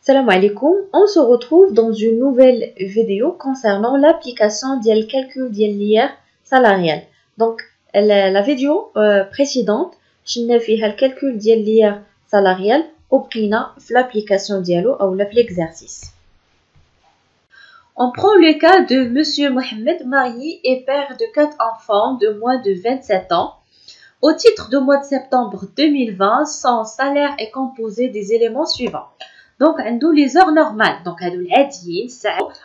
Salam alaikum, on se retrouve dans une nouvelle vidéo concernant l'application du calcul de l'IR salarial. Donc, la vidéo précédente, j'ai fait le calcul de l'IR salarial au l'application Diallo ou l'exercice. On prend le cas de Monsieur Mohamed, marié et père de 4 enfants de moins de 27 ans. Au titre du mois de septembre 2020, son salaire est composé des éléments suivants. Donc, on a les heures normales. Donc,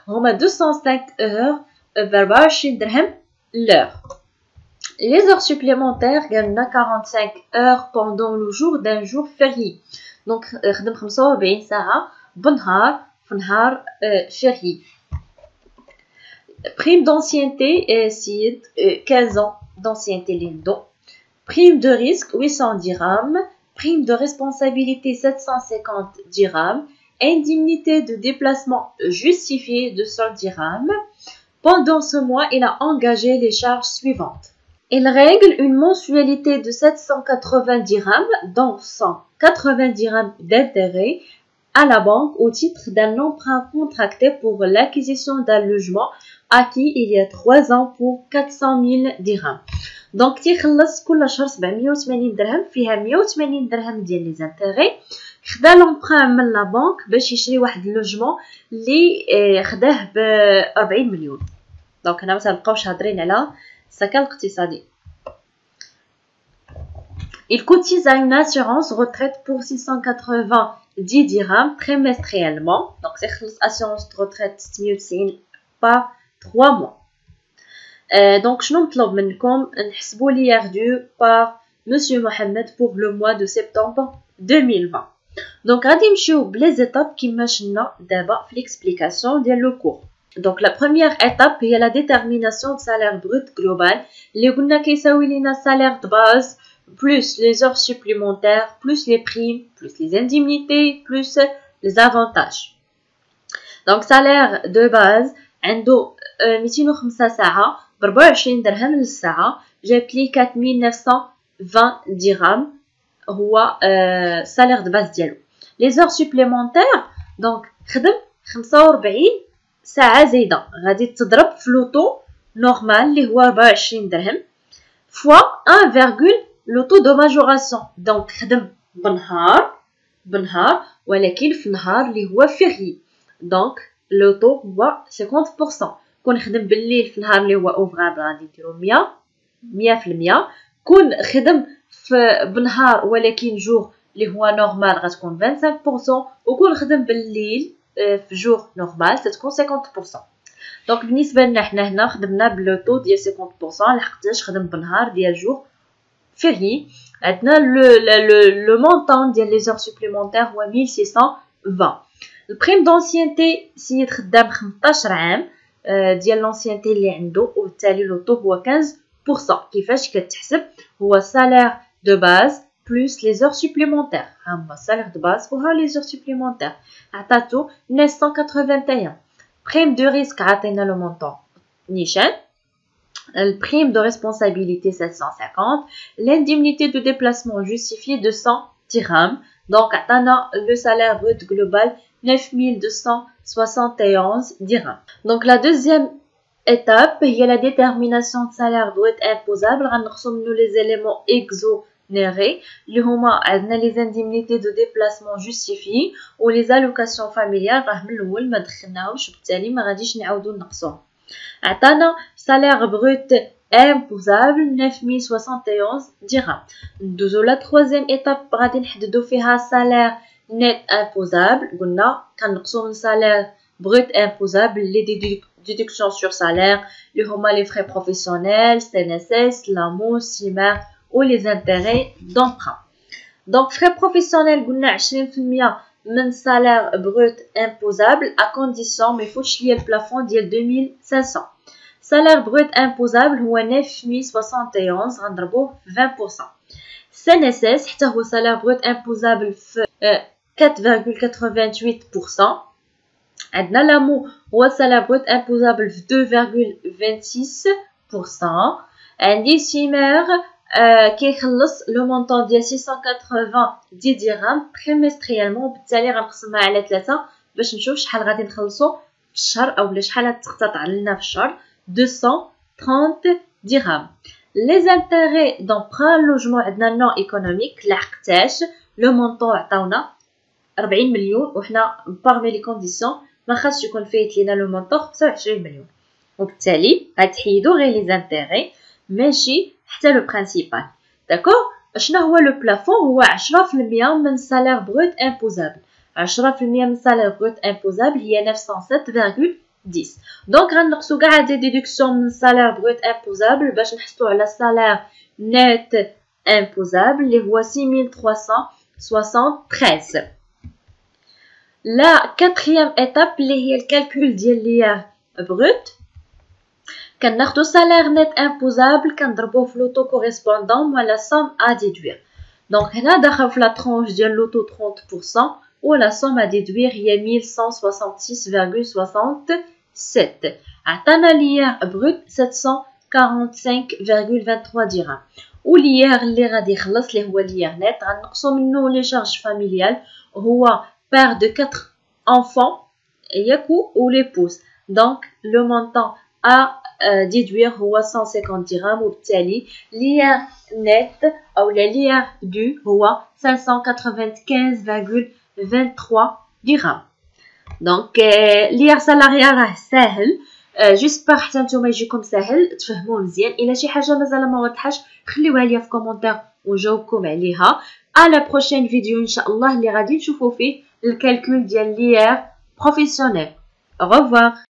on a 205 heures, 24 dirhams l'heure. Les heures supplémentaires, on a 45 heures pendant le jour d'un jour férié. Donc, on a 45 ساعة بالنهار في نهار férié. Prime d'ancienneté, 15 ans d'ancienneté lindo. Prime de risque, 800 dirhams. Prime de responsabilité, 750 dirhams. Indemnité de déplacement justifiée de 100 dirhams. Pendant ce mois, il a engagé les charges suivantes. Il règle une mensualité de 780 dirhams, dont 180 dirhams d'intérêt à la banque au titre d'un emprunt contracté pour l'acquisition d'un logement acquis il y a 3 ans pour 400 000 dirhams. Donc, تيخلص كل شهر 780 درهم فيها 180 درهم ديال لي زانتيغي. خدا لومبران من لا بانك باش يشري واحد اللوجمون اللي خداه ب 40 مليون. دونك هنا ما نبقاوش هادرين على السكن الاقتصادي. Il cotise à une assurance retraite pour 690 dirhams trimestriellement. Donc, c'est l'assurance de retraite 690 par 3 mois. Donc, je نطلب منكم نحسبوا l'IR dû par Monsieur Mohamed pour le mois de septembre 2020. Donc, غادي نمشيو بلي étapes كيما شفنا دابا في l'explication ديال le cours. Donc, la première étape هي la détermination du salaire brut global اللي قلنا كيساوي لينا salaire de base plus les heures supplémentaires plus les primes plus les indemnités plus les avantages. Donc, salaire de base عنده 205 ساعة ب 24 درهم للساعة جابت لي 4920 درهم هو salaire de base ديالو. Les heures supplémentaires donc خدم 45 ساعة زايدة غادي تضرب في لوطو نورمال اللي هو 24 درهم فوا 1, le taux de majoration. donc خدم بنهار ولكن في نهار اللي هو فيغي donc le taux هو 50%. كون خدم بالليل في نهار اللي هو اوفرابل غادي نديرو 100%. كون خدم في بنهار ولكن جور اللي هو نورمال غتكون 25%. وكون خدم بالليل في جور نورمال تتكون 50%. دونك بالنسبه لنا حنا هنا خدمنا بلو طو ديال 50% لحقاش خدم بنهار ديال جور فيغي. عندنا لو مونطون ديال لي زور سوبليمونتير هو 1620. البريم دونسيانتي سيد خدام 15 عام ديال لونسيانتي اللي عنده وبالتالي لو طو هو 15%. كيفاش كتحسب؟ هو salaire de base plus les heures supplémentaires. هما salaire de base وها les heures supplémentaires عطاتو 981. prime de risque عطينا لو مونطون نيشان. Le prime de responsabilité 750, l'indemnité de déplacement justifiée de 100 dirhams. Donc, le salaire brut global 9271 dirhams. Donc, la deuxième étape, il y a la détermination de salaire brut imposable. Nous les éléments exonérés, les indemnités de déplacement justifiées ou les allocations familiales. عطانا salaire brut imposable 9071 dirhams. ندوزو لا troisième étape غادي نحددو فيها salaire net imposable. قلنا كنقصو من salaire brut imposable les déductions sur salaire اللي هما les frais professionnels CNSS l'AMO CIMER ou les intérêts d'emprunt. donc frais professionnels قلنا 20% من salaire brut imposable à condition mais فوتش ليا البلافون ديال 2500. salaire brut imposable هو 9071 غنضربوه في 20%. CNSS حتى هو salaire brut imposable في 4,88%. عندنا لامو هو salaire brut imposable في 2,26%. عندي CIMER كيخلص لو مونطون ديال 680 درهم تريمستريالمون وبالتالي غنقسمها على 3 باش نشوف شحال غادي نخلصو في الشهر اولا شحال غتقتطع لنا في الشهر 230 درهم. لي زانتيغي دونبران لوجمون عندنا نو ايكونوميك لحقتاش لو مونطون عطاونا 40 مليون وحنا باغمي لي كونديسيون ما خاصش يكون فايت لينا لو مونطون 25 مليون وبالتالي غتحيدو غير لي زانتيغي ماشي حتى لو برينسيبال. داكوغ شنو هو لو بلافون؟ هو 10% من سالير بروت امبوزابل. 10% من سالير بروت امبوزابل هي 907.10. دونك غنقصو كاع دي ديدكسيون من سالير بروت امبوزابل باش نحصلو على سالير نت امبوزابل اللي هو 6373. لا كاتريام ايتاب اللي هي الكالكول ديال ليير بروت كناخدو سالير نت امبوزابل كنضربوه في لوتو كوريسبوندون ولا سوم ا ديدوير. دونك هنا داخل في لا ترونش ديال لوتو 30% ولا سوم ا ديدوير هي 1166.67. عطانا ليير بروت 745.23 درهم وليير اللي غادي يخلص اللي هو ليير نت غنقصو منه لي شارج فاميليال هو père de 4 enfants ياكو و لي بوس. دونك لو مونطون à déduire هو 150 درهم وبالتالي ليير نت او ليير دو هو 595.23 درهم. دونك ليير سالاريال راه ساهل جيسبر حتى نتوما يجيكم ساهل تفهموه مزيان. الا شي حاجه مازال ما واضحاش خليوها ليا في كومونتير ونجاوبكم عليها. على بروشين فيديو ان شاء الله اللي غادي نشوفوا فيه الكالكول ديال ليير بروفيسيونيل. au revoir.